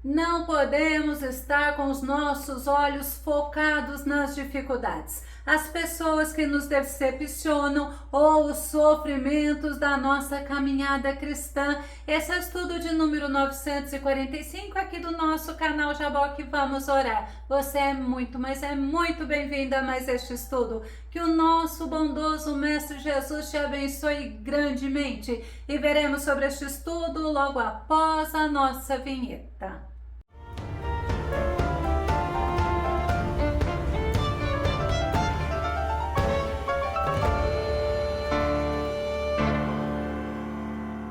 Não podemos estar com os nossos olhos focados nas dificuldades, as pessoas que nos decepcionam ou os sofrimentos da nossa caminhada cristã. Esse é o estudo de número 945 aqui do nosso canal Jaboque Vamos Orar. Você é muito, mas é muito bem-vinda a mais este estudo. Que o nosso bondoso Mestre Jesus te abençoe grandemente. E veremos sobre este estudo logo após a nossa vinheta.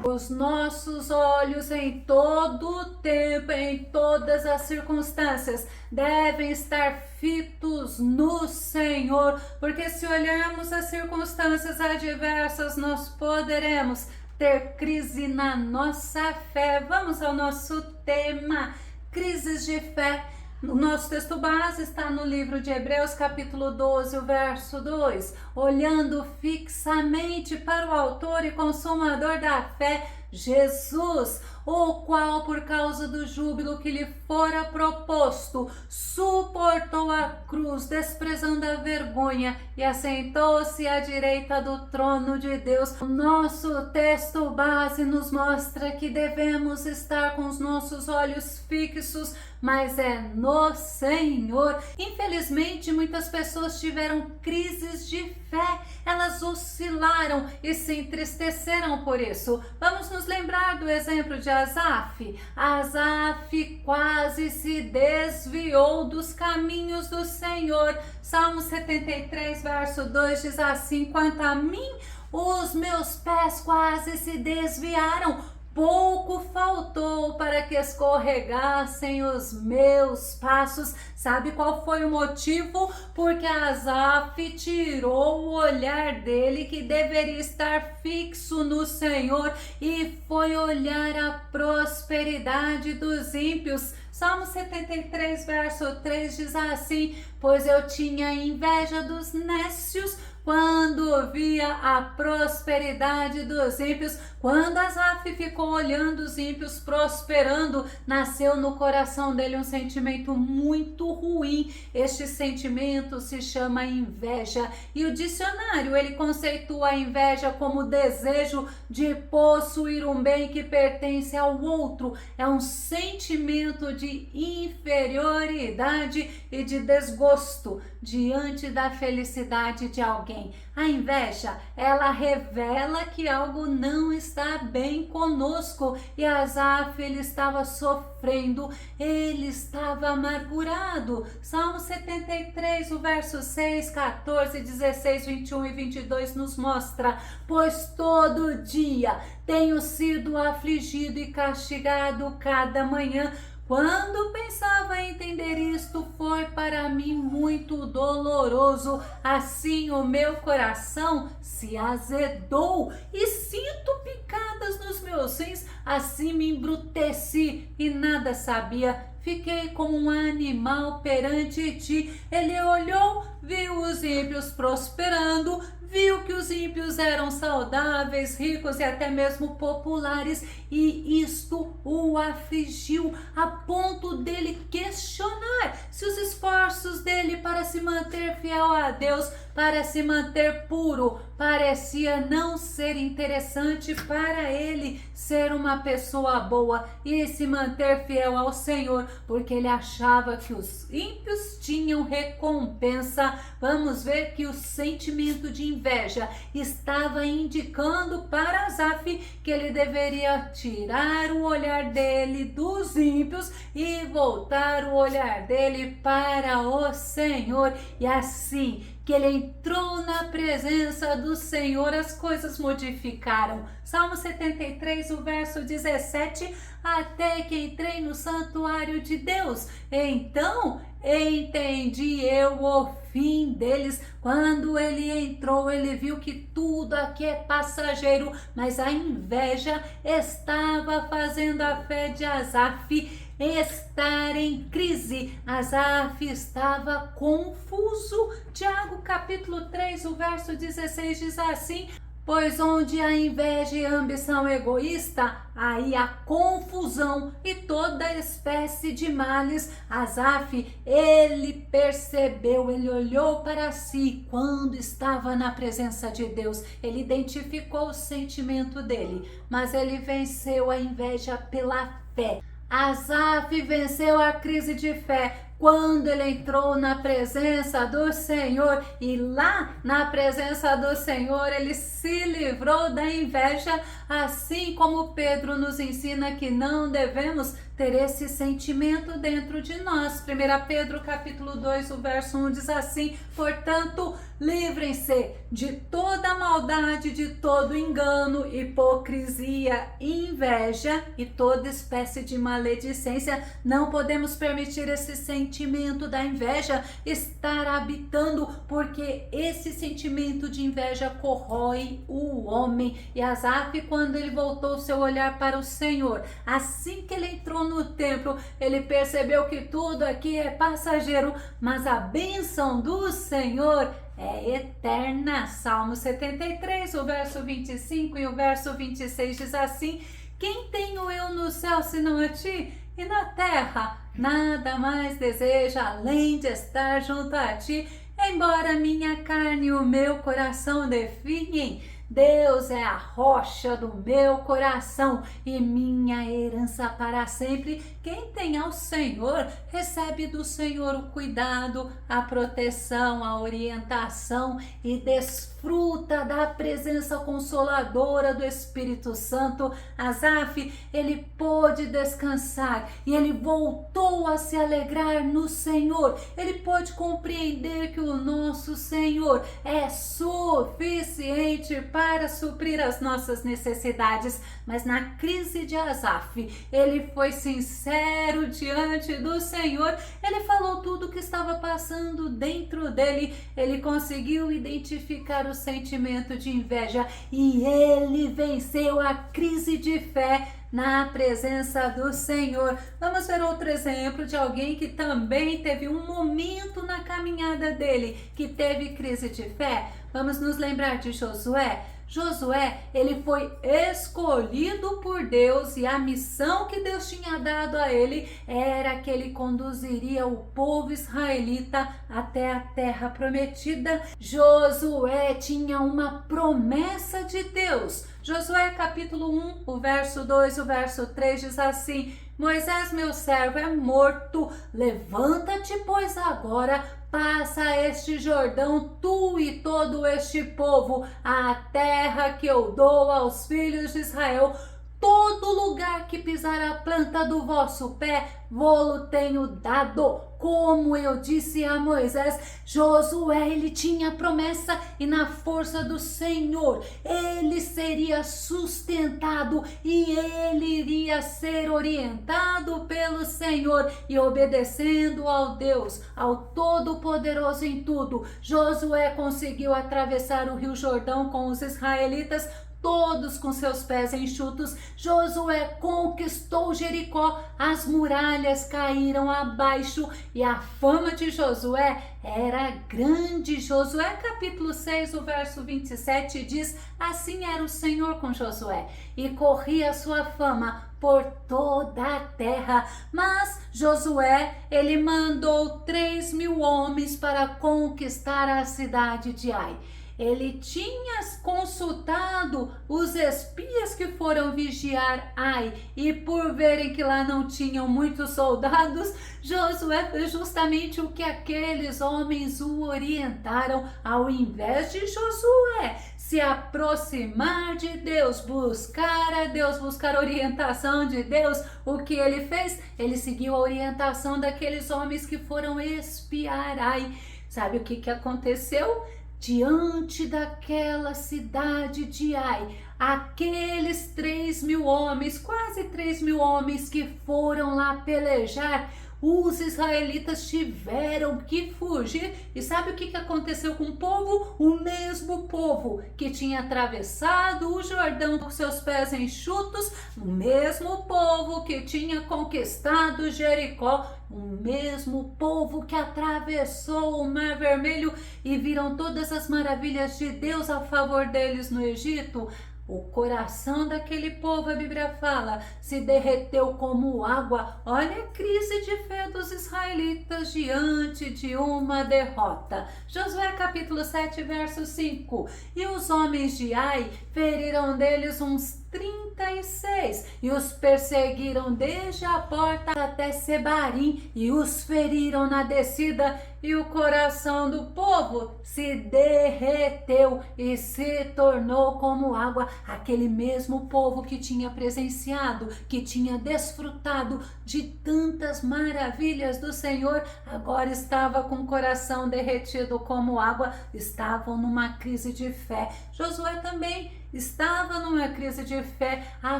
Os nossos olhos em todo o tempo, em todas as circunstâncias, devem estar fitos no Senhor, porque se olharmos as circunstâncias adversas, nós poderemos ter crise na nossa fé. Vamos ao nosso tema, crises de fé. O nosso texto base está no livro de Hebreus, capítulo 12, o verso 2. Olhando fixamente para o autor e consumador da fé, Jesus, o qual, por causa do júbilo que lhe fora proposto, suportou a cruz, desprezando a vergonha, e assentou-se à direita do trono de Deus. O nosso texto base nos mostra que devemos estar com os nossos olhos fixos, mas é no Senhor. Infelizmente, muitas pessoas tiveram crises de fé, elas oscilaram e se entristeceram por isso. Vamos nos lembrar do exemplo de Asaf. Asaf quase se desviou dos caminhos do Senhor. Salmo 73, verso 2 diz assim: quanto a mim, os meus pés quase se desviaram, pouco faltou para que escorregassem os meus passos. Sabe qual foi o motivo? Porque Asaf tirou o olhar dele, que deveria estar fixo no Senhor, e foi olhar a prosperidade dos ímpios. Salmo 73, verso 3 diz assim: pois eu tinha inveja dos nécios quando via a prosperidade dos ímpios. Quando Asaf ficou olhando os ímpios prosperando, nasceu no coração dele um sentimento muito ruim. Este sentimento se chama inveja, e o dicionário ele conceitua a inveja como desejo de possuir um bem que pertence ao outro. É um sentimento de inferioridade e de desgosto diante da felicidade de alguém. A inveja, ela revela que algo não está bem conosco, e Asaf, ele estava sofrendo, ele estava amargurado. Salmo 73, o verso 6, 14, 16, 21 e 22 nos mostra: pois todo dia tenho sido afligido e castigado cada manhã. Quando pensava entender isto, foi para mim muito doloroso. Assim o meu coração se azedou e sinto picadas nos meus rins. Assim me embruteci e nada sabia. Fiquei como um animal perante ti. Ele olhou, viu os ímpios prosperando, viu que os ímpios eram saudáveis, ricos e até mesmo populares, e isto o afligiu a ponto dele questionar se os esforços dele para se manter fiel a Deus, para se manter puro, parecia não ser interessante para ele ser uma pessoa boa e se manter fiel ao Senhor, porque ele achava que os ímpios tinham recompensa. Vamos ver que o sentimento de inveja estava indicando para Asaf que ele deveria tirar o olhar dele dos ímpios e voltar o olhar dele para o Senhor. E assim que ele entrou na presença do Senhor, as coisas modificaram. Salmo 73, o verso 17: até que entrei no santuário de Deus, então entendi eu o fim deles. Quando ele entrou, ele viu que tudo aqui é passageiro, mas a inveja estava fazendo a fé de Asaf estar em crise. Asaf estava confuso. Tiago capítulo 3, o verso 16 diz assim: pois onde há inveja e ambição egoísta, aí há confusão e toda espécie de males. Asaf, ele percebeu, ele olhou para si quando estava na presença de Deus, ele identificou o sentimento dele, mas ele venceu a inveja pela fé. Asaf venceu a crise de fé quando ele entrou na presença do Senhor, e lá na presença do Senhor ele se livrou da inveja, assim como Pedro nos ensina que não devemos ter esse sentimento dentro de nós. 1 Pedro capítulo 2, o verso 1 diz assim: portanto, livrem-se de toda maldade, de todo engano, hipocrisia, inveja e toda espécie de maledicência. Não podemos permitir esse sentimento da inveja estar habitando, porque esse sentimento de inveja corrói o homem. E Asaf, quando ele voltou seu olhar para o Senhor, assim que ele entrou no templo, ele percebeu que tudo aqui é passageiro, mas a bênção do Senhor é eterna. Salmo 73, o verso 25 e o verso 26 diz assim: quem tenho eu no céu senão a ti? E na terra nada mais desejo além de estar junto a ti. Embora minha carne e o meu coração definhem, Deus é a rocha do meu coração e minha herança para sempre. Quem tem ao Senhor, recebe do Senhor o cuidado, a proteção, a orientação e desfruta da presença consoladora do Espírito Santo. Asaf, ele pôde descansar e ele voltou a se alegrar no Senhor. Ele pôde compreender que o nosso Senhor é suficiente para suprir as nossas necessidades. Mas na crise de Asaf, ele foi sincero diante do Senhor, ele falou tudo o que estava passando dentro dele, ele conseguiu identificar o sentimento de inveja e ele venceu a crise de fé na presença do Senhor. Vamos ver outro exemplo de alguém que também teve um momento na caminhada dele que teve crise de fé. Vamos nos lembrar de Josué. Josué, ele foi escolhido por Deus e a missão que Deus tinha dado a ele era que ele conduziria o povo israelita até a terra prometida. Josué tinha uma promessa de Deus. Josué capítulo 1, o verso 2, o verso 3 diz assim: Moisés, meu servo, é morto. Levanta-te, pois, agora, passa este Jordão, tu e todo este povo, a terra que eu dou aos filhos de Israel. Todo lugar que pisar a planta do vosso pé, vô-lo tenho dado, como eu disse a Moisés. Josué, ele tinha promessa e na força do Senhor, ele seria sustentado e ele iria ser orientado pelo Senhor e obedecendo ao Deus, ao Todo-Poderoso em tudo. Josué conseguiu atravessar o Rio Jordão com os israelitas, todos com seus pés enxutos. Josué conquistou Jericó, as muralhas caíram abaixo e a fama de Josué era grande. Josué capítulo 6, o verso 27 diz: assim era o Senhor com Josué e corria a sua fama por toda a terra. Mas Josué, ele mandou 3.000 homens para conquistar a cidade de Ai. Ele tinha consultado os espias que foram vigiar Ai, e por verem que lá não tinham muitos soldados, Josué fez justamente o que aqueles homens o orientaram. Ao invés de Josué se aproximar de Deus, buscar a Deus, buscar a orientação de Deus, o que ele fez? Ele seguiu a orientação daqueles homens que foram espiar Ai. Sabe o que aconteceu? Diante daquela cidade de Ai, aqueles 3.000 homens, quase 3.000 homens que foram lá pelejar, os israelitas tiveram que fugir. E sabe o que aconteceu com o povo? O mesmo povo que tinha atravessado o Jordão com seus pés enxutos, o mesmo povo que tinha conquistado Jericó, o mesmo povo que atravessou o Mar Vermelho e viram todas as maravilhas de Deus a favor deles no Egito. O coração daquele povo, a Bíblia fala, se derreteu como água. Olha a crise de fé dos israelitas diante de uma derrota. Josué capítulo 7, verso 5. E os homens de Ai feriram deles uns 36 e os perseguiram desde a porta até Sebarim e os feriram na descida, e o coração do povo se derreteu e se tornou como água. Aquele mesmo povo que tinha presenciado, que tinha desfrutado de tantas maravilhas do Senhor, agora estava com o coração derretido como água, estavam numa crise de fé. Josué também estava numa crise de fé a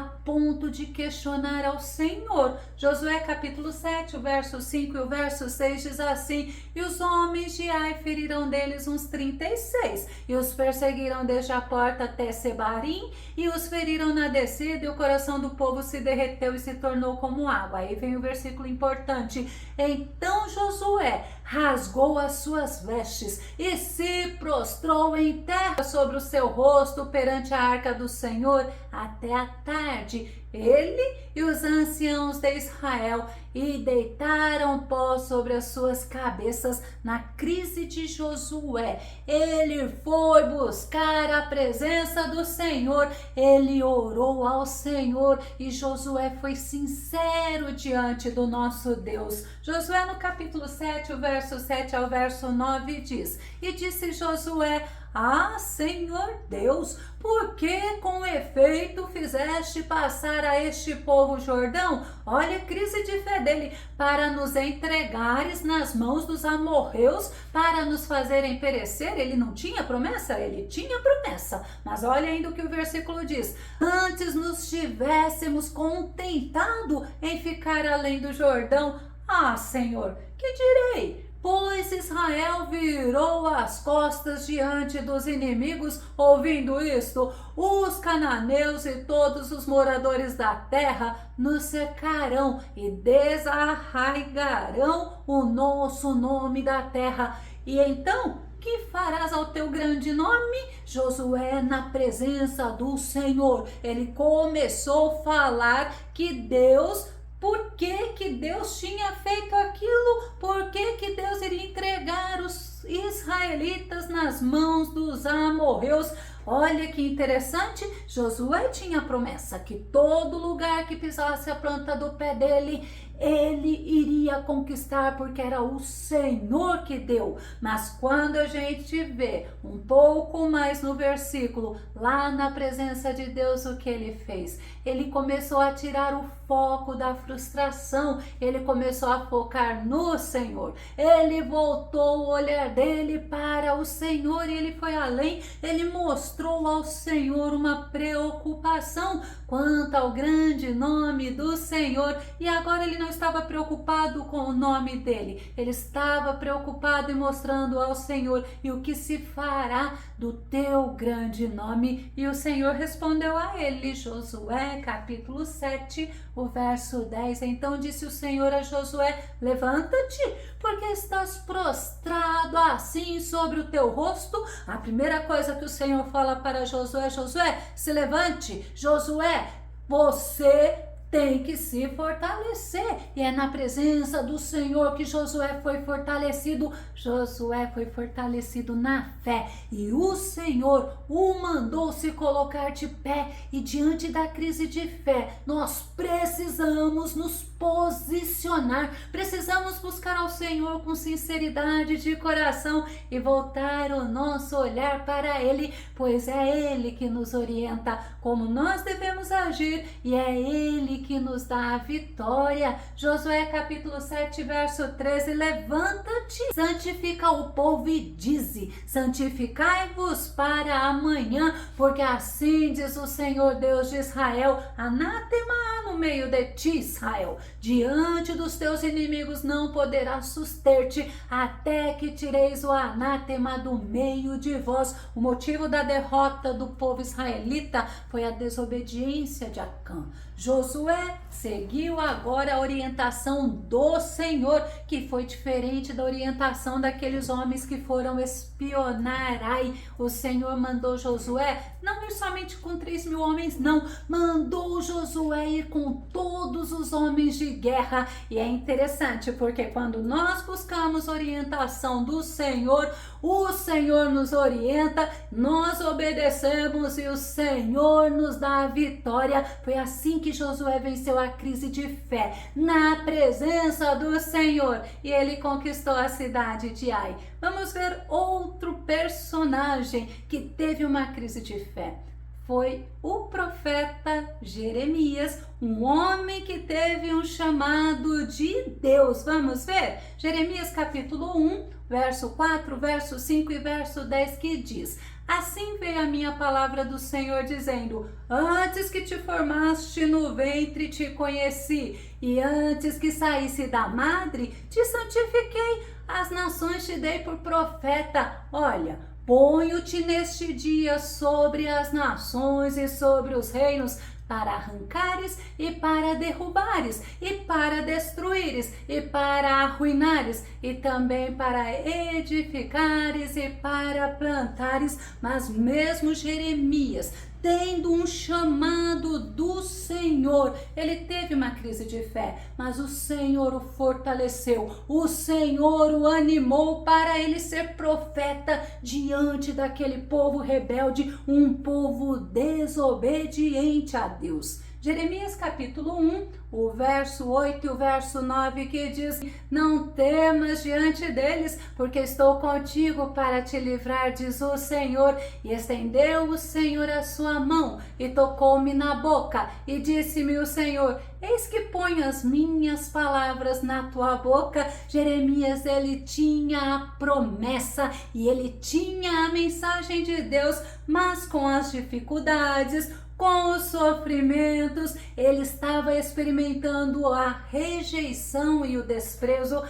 ponto de questionar ao Senhor. Josué capítulo 7, o verso 5 e o verso 6 diz assim: e os homens de Ai feriram deles uns 36 e os perseguiram desde a porta até Sebarim e os feriram na descida, e o coração do povo se derreteu e se tornou como água. Aí vem o versículo importante: então Josué rasgou as suas vestes e se prostrou em terra sobre o seu rosto perante a arca do Senhor até a tarde, ele e os anciãos de Israel, e deitaram pó sobre as suas cabeças. Na crise de Josué, ele foi buscar a presença do Senhor, ele orou ao Senhor e Josué foi sincero diante do nosso Deus. Josué no capítulo 7, o verso 7 ao verso 9 diz: e disse Josué: ah, Senhor Deus, por que com efeito fizeste passar a este povo o Jordão? Olha a crise de fé dele: para nos entregares nas mãos dos amorreus, para nos fazerem perecer. Ele não tinha promessa? Ele tinha promessa, mas olha ainda o que o versículo diz: antes nos tivéssemos contentado em ficar além do Jordão. Ah, Senhor, que direi? Pois Israel virou as costas diante dos inimigos. Ouvindo isto, os cananeus e todos os moradores da terra nos cercarão e desarraigarão o nosso nome da terra. E então, que farás ao teu grande nome? Josué, na presença do Senhor, ele começou a falar que Deus... Por que Deus tinha feito aquilo? Por que Deus iria entregar os israelitas nas mãos dos amorreus? Olha que interessante, Josué tinha promessa que todo lugar que pisasse a planta do pé dele, ele iria conquistar, porque era o Senhor que deu. Mas quando a gente vê um pouco mais no versículo, lá na presença de Deus, o que ele fez? Ele começou a tirar o foco da frustração, ele começou a focar no Senhor, ele voltou o olhar dele para o Senhor e ele foi além, ele mostrou ao Senhor uma preocupação quanto ao grande nome do Senhor. E agora ele não estava preocupado com o nome dele, ele estava preocupado em mostrando ao Senhor: e o que se fará do teu grande nome? E o Senhor respondeu a ele. Josué capítulo 7, o verso 10. Então disse o Senhor a Josué: levanta-te, porque estás prostrado assim sobre o teu rosto. A primeira coisa que o Senhor fala para Josué: Josué, se levante. Josué, você tem que se fortalecer, e é na presença do Senhor que Josué foi fortalecido. Josué foi fortalecido na fé, e o Senhor o mandou se colocar de pé. E diante da crise de fé, nós precisamos nos posicionar, precisamos buscar ao Senhor com sinceridade de coração e voltar o nosso olhar para Ele, pois é Ele que nos orienta como nós devemos agir, e é Ele que nos dá a vitória. Josué capítulo 7, verso 13: levanta-te, santifica o povo e dize: santificai-vos para amanhã, porque assim diz o Senhor Deus de Israel: anátema no meio de ti, Israel. Diante dos teus inimigos não poderás suster-te, até que tireis o anátema do meio de vós. O motivo da derrota do povo israelita foi a desobediência de Acã. Josué seguiu agora a orientação do Senhor, que foi diferente da orientação daqueles homens que foram espionar. Ai, o Senhor mandou Josué não ir somente com 3.000 homens, não. Mandou Josué ir com todos os homens de guerra. E é interessante, porque quando nós buscamos orientação do Senhor, o Senhor nos orienta, nós obedecemos e o Senhor nos dá a vitória. Foi assim que Josué venceu a crise de fé, na presença do Senhor, e ele conquistou a cidade de Ai. Vamos ver outro personagem que teve uma crise de fé. Foi o profeta Jeremias, um homem que teve um chamado de Deus. Vamos ver? Jeremias capítulo 1, verso 4, verso 5 e verso 10, que diz: assim veio a minha palavra do Senhor, dizendo: antes que te formaste no ventre te conheci, e antes que saísse da madre te santifiquei, as nações te dei por profeta. Olha, ponho-te neste dia sobre as nações e sobre os reinos, para arrancares e para derrubares, e para destruíres, e para arruinares, e também para edificares e para plantares. Mas mesmo Jeremias, tendo um chamado do Senhor, ele teve uma crise de fé, mas o Senhor o fortaleceu, o Senhor o animou para ele ser profeta diante daquele povo rebelde, um povo desobediente a Deus. Jeremias capítulo 1, o verso 8 e o verso 9, que diz: não temas diante deles, porque estou contigo para te livrar, diz o Senhor. E estendeu o Senhor a sua mão e tocou-me na boca, e disse-me o Senhor: eis que ponho as minhas palavras na tua boca. Jeremias, ele tinha a promessa e ele tinha a mensagem de Deus, mas com as dificuldades, com os sofrimentos, ele estava experimentando a rejeição e o desprezo.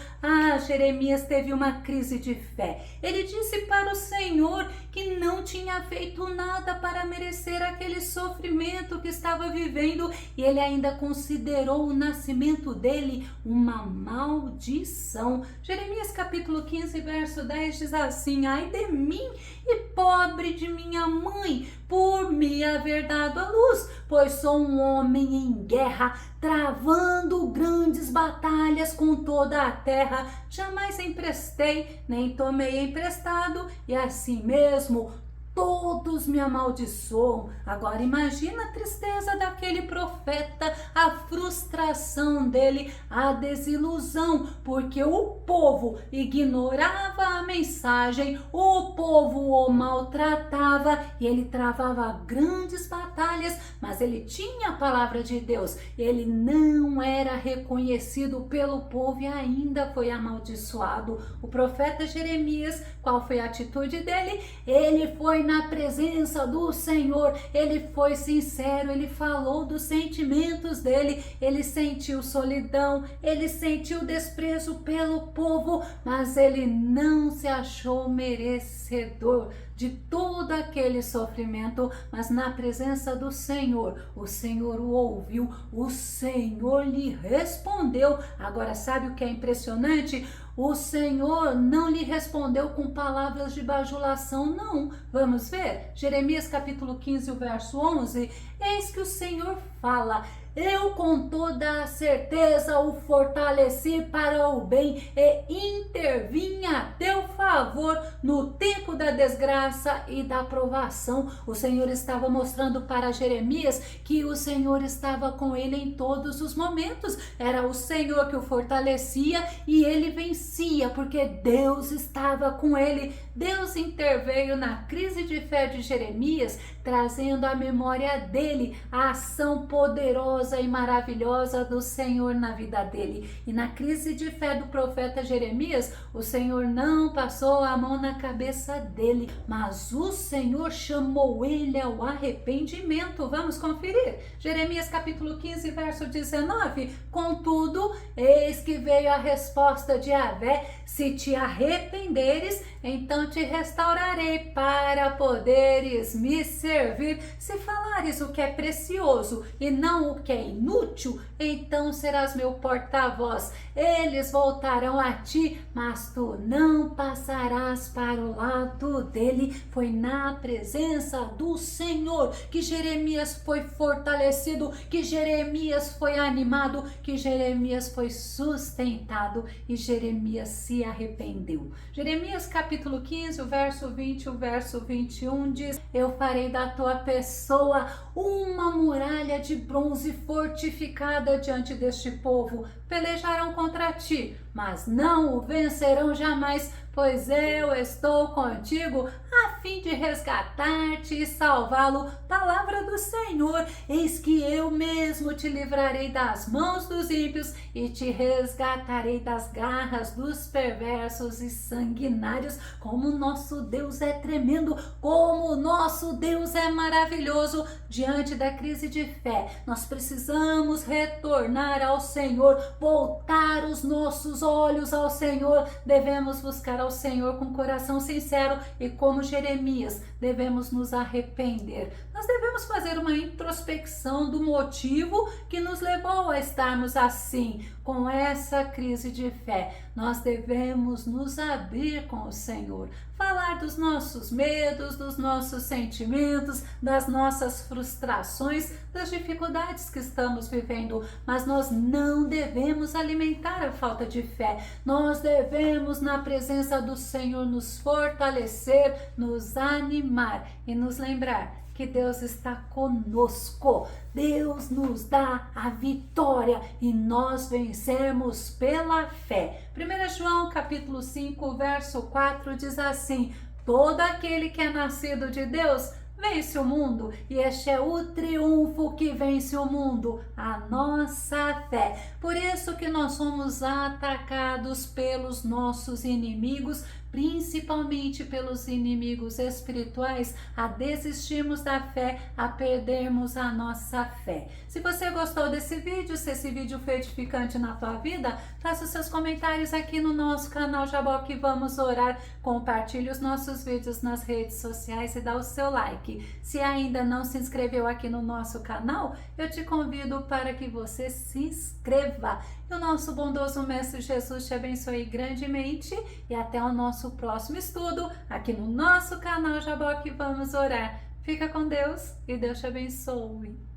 Jeremias teve uma crise de fé. Ele disse para o Senhor que não tinha feito nada para merecer aquele sofrimento que estava vivendo, e ele ainda considerou o nascimento dele uma maldição. Jeremias capítulo 15, verso 10 diz assim: ai de mim e pobre de minha mãe, por me haver dado a luz, pois sou um homem em guerra, travando grandes batalhas com toda a terra. Jamais emprestei, nem tomei emprestado, e assim mesmo todos me amaldiçoam. Agora imagina a tristeza daquele profeta, a frustração dele, a desilusão, porque o povo ignorava a mensagem, o povo o maltratava e ele travava grandes batalhas, mas ele tinha a palavra de Deus, ele não era reconhecido pelo povo e ainda foi amaldiçoado. O profeta Jeremias, qual foi a atitude dele? Ele foi na presença do Senhor, ele foi sincero, ele falou dos sentimentos dele, ele sentiu solidão, ele sentiu desprezo pelo povo, mas ele não se achou merecedor de todo aquele sofrimento, mas na presença do Senhor, o Senhor o ouviu, o Senhor lhe respondeu. Agora, sabe o que é impressionante? O Senhor não lhe respondeu com palavras de bajulação, não. Vamos ver? Jeremias capítulo 15, o verso 11. Eis que o Senhor fala: eu com toda a certeza o fortaleci para o bem e intervim a teu favor no tempo da desgraça e da provação. O Senhor estava mostrando para Jeremias que o Senhor estava com ele em todos os momentos. Era o Senhor que o fortalecia e ele vencia, porque Deus estava com ele. Deus interveio na crise de fé de Jeremias, trazendo à memória dele a ação poderosa e maravilhosa do Senhor na vida dele. E na crise de fé do profeta Jeremias, o Senhor não passou a mão na cabeça dele, mas o Senhor chamou ele ao arrependimento. Vamos conferir? Jeremias capítulo 15, verso 19. Contudo, eis que veio a resposta de Yahvé: se te arrependeres, então te restaurarei para poderes me servir. Se falares o que é precioso e não o que é inútil, então serás meu porta-voz. Eles voltarão a ti, mas tu não passarás para o lado dele. Foi na presença do Senhor que Jeremias foi fortalecido, que Jeremias foi animado, que Jeremias foi sustentado e Jeremias se arrependeu. Jeremias capítulo 15, o verso 20 e o verso 21 diz: eu farei da tua pessoa uma muralha de bronze fortificada diante deste povo. Pelejarão contra ti, mas não o vencerão jamais, pois eu estou contigo a fim de resgatar-te e salvá-lo. Palavra do Senhor: eis que eu mesmo te livrarei das mãos dos ímpios e te resgatarei das garras dos perversos e sanguinários. Como nosso Deus é tremendo, como nosso Deus é maravilhoso. Diante da crise de fé, nós precisamos retornar ao Senhor, voltar os nossos olhos ao Senhor. Devemos buscar ao Senhor com coração sincero e, como Jeremias, devemos nos arrepender. Nós devemos fazer uma introspecção do motivo que nos levou a estarmos assim, com essa crise de fé. Nós devemos nos abrir com o Senhor, falar dos nossos medos, dos nossos sentimentos, das nossas frustrações, das dificuldades que estamos vivendo, mas nós não devemos alimentar a falta de fé. Nós devemos, na presença do Senhor, nos fortalecer, nos animar e nos lembrar que Deus está conosco. Deus nos dá a vitória e nós vencemos pela fé. 1 João capítulo 5, verso 4 diz assim: todo aquele que é nascido de Deus vence o mundo, e este é o triunfo que vence o mundo, a nossa fé. Por isso que nós somos atacados pelos nossos inimigos, principalmente pelos inimigos espirituais, a desistirmos da fé, a perdermos a nossa fé. Se você gostou desse vídeo, se esse vídeo foi edificante na tua vida, faça os seus comentários aqui no nosso canal Jaboque Vamos Orar, compartilhe os nossos vídeos nas redes sociais e dá o seu like. Se ainda não se inscreveu aqui no nosso canal, eu te convido para que você se inscreva. E o nosso bondoso Mestre Jesus te abençoe grandemente e até o nosso próximo estudo aqui no nosso canal Jaboque Vamos Orar. Fica com Deus e Deus te abençoe.